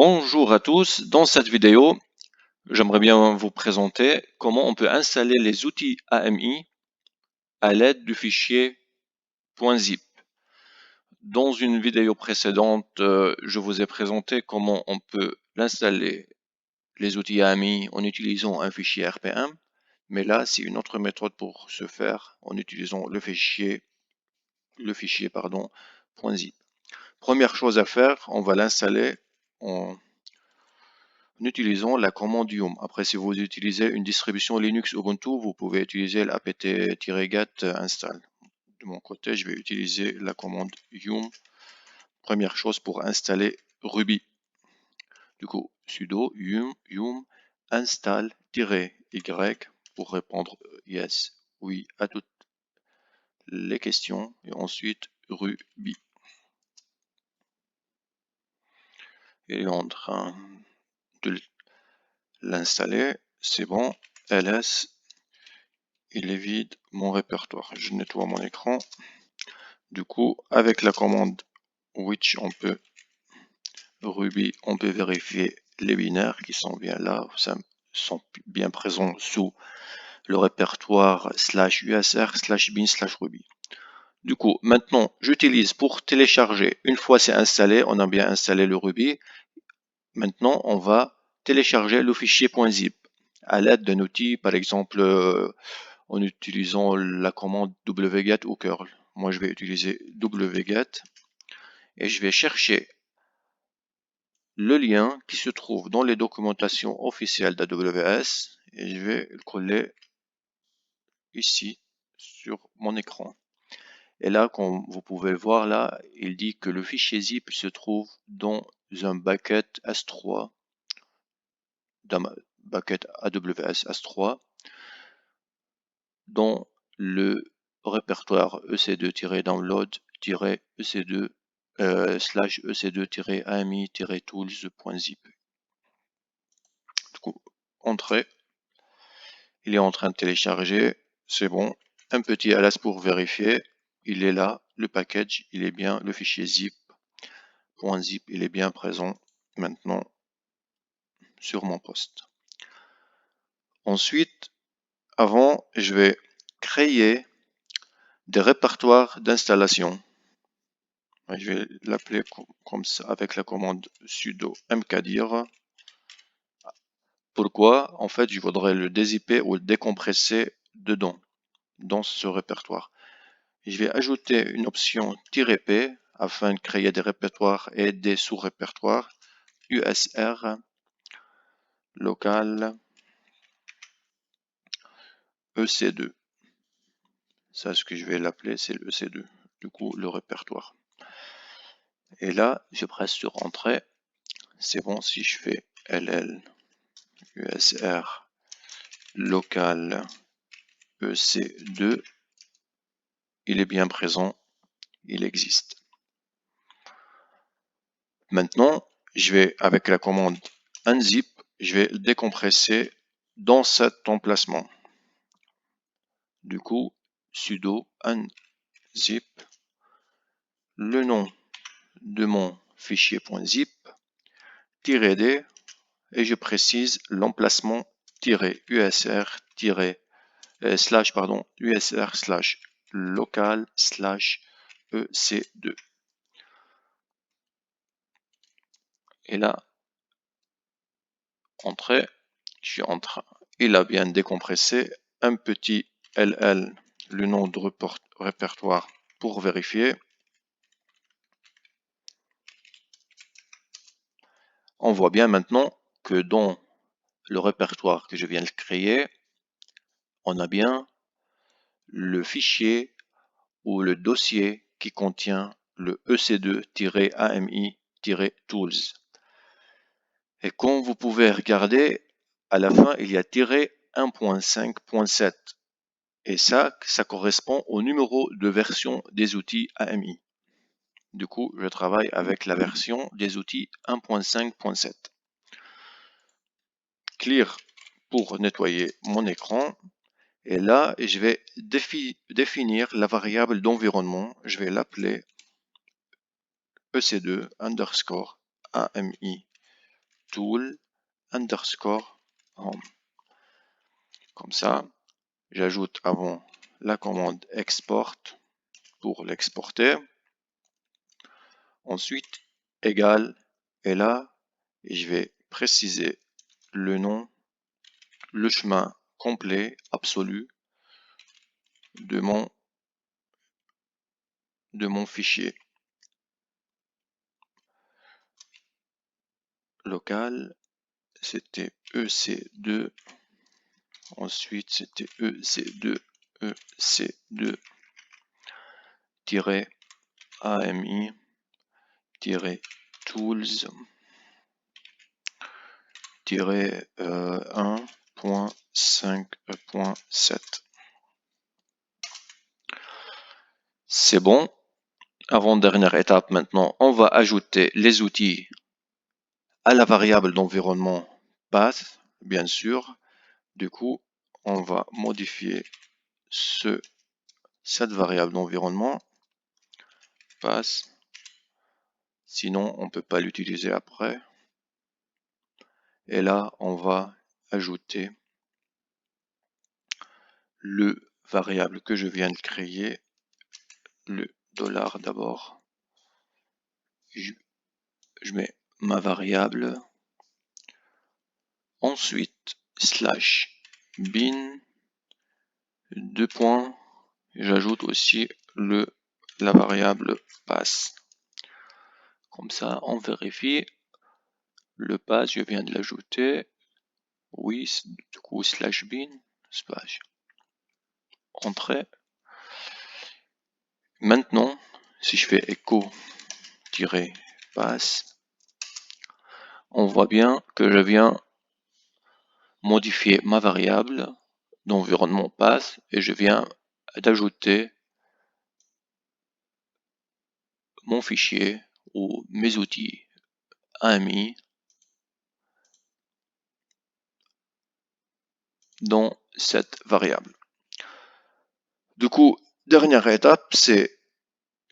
Bonjour à tous, dans cette vidéo, j'aimerais bien vous présenter comment on peut installer les outils AMI à l'aide du fichier .zip. Dans une vidéo précédente, je vous ai présenté comment on peut installer les outils AMI en utilisant un fichier RPM, mais là c'est une autre méthode pour ce faire en utilisant le fichier .zip. Première chose à faire, on va l'installer en utilisant la commande yum. Après, si vous utilisez une distribution Linux Ubuntu, vous pouvez utiliser l'apt-get install. De mon côté, je vais utiliser la commande yum. Première chose pour installer Ruby. Du coup, sudo yum install-y pour répondre yes, oui à toutes les questions. Et ensuite, Ruby. Il est en train de l'installer. C'est bon. ls. Il est vide mon répertoire. Je nettoie mon écran. Du coup, avec la commande which Ruby, on peut vérifier les binaires qui sont bien là, sont bien présents sous le répertoire /usr/bin/ruby. Du coup, maintenant, j'utilise pour télécharger. Une fois c'est installé, on a bien installé le Ruby. Maintenant, on va télécharger le fichier .zip à l'aide d'un outil, par exemple, en utilisant la commande wget ou curl. Moi, je vais utiliser wget et je vais chercher le lien qui se trouve dans les documentations officielles d'AWS et je vais le coller ici sur mon écran. Et là, comme vous pouvez le voir là, il dit que le fichier zip se trouve dans un bucket S3, dans un bucket AWS S3, dans le répertoire ec2-download-ec2 /ec2-ami-tools.zip. Du coup, entrée, il est en train de télécharger, c'est bon. Un petit ls pour vérifier, il est là, le package, il est bien, le fichier zip.zip, il est bien présent maintenant sur mon poste. Ensuite, avant, je vais créer des répertoires d'installation. Je vais l'appeler comme ça avec la commande sudo mkdir. Pourquoi? En fait, je voudrais le dézipper ou le décompresser dedans, dans ce répertoire. Je vais ajouter une option "-p" afin de créer des répertoires et des sous-répertoires. usr local ec2. Ça, ce que je vais l'appeler, c'est le ec2. Du coup, le répertoire. Et là, je presse sur Entrée. C'est bon, si je fais ll usr local ec2, il est bien présent, il existe. Maintenant, je vais, avec la commande unzip, je vais le décompresser dans cet emplacement. Du coup, sudo unzip, le nom de mon fichier .zip, -d, et je précise l'emplacement -usr /local /ec2. Et là, entrée, je suis en train, il a bien décompressé un petit ll, le nom de répertoire pour vérifier. On voit bien maintenant que dans le répertoire que je viens de créer, on a bien le fichier ou le dossier qui contient le ec2-ami-tools. Et comme vous pouvez regarder, à la fin, il y a -1.5.7. Et ça correspond au numéro de version des outils AMI. Du coup, je travaille avec la version des outils 1.5.7. Clear pour nettoyer mon écran. Et là, je vais définir la variable d'environnement. Je vais l'appeler ec2 _ami tool underscore home. Comme ça, j'ajoute avant la commande export pour l'exporter. Ensuite, égal, et là, je vais préciser le nom, le chemin complet, absolu de mon fichier local. C'était EC2, ensuite c'était EC2, EC2-AMI, tools, 1.5.7. C'est bon. Avant-dernière étape maintenant, on va ajouter les outils à la variable d'environnement path, bien sûr. Du coup, on va modifier cette variable d'environnement path. Sinon, on ne peut pas l'utiliser après. Et là, on va ajouter le variable que je viens de créer, le dollar d'abord. Je mets ma variable. Ensuite, slash bin, 2 points. J'ajoute aussi la variable pass. Comme ça, on vérifie. Le pass, je viens de l'ajouter. Oui, du coup, slash bin, slash entrée. Maintenant, si je fais echo-pass, on voit bien que je viens modifier ma variable d'environnement pass et je viens d'ajouter mon fichier ou mes outils AMI dans cette variable. Du coup, dernière étape, c'est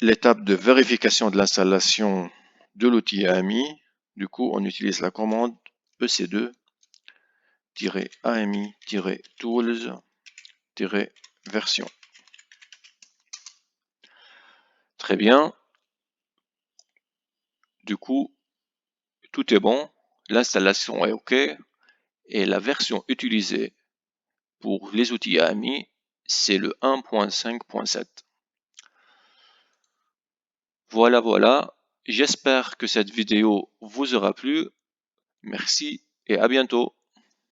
l'étape de vérification de l'installation de l'outil AMI. Du coup, on utilise la commande ec2-ami-tools-version. Très bien. Du coup, tout est bon. L'installation est OK. Et la version utilisée pour les outils AMI, c'est le 1.5.7. Voilà. J'espère que cette vidéo vous aura plu. Merci et à bientôt.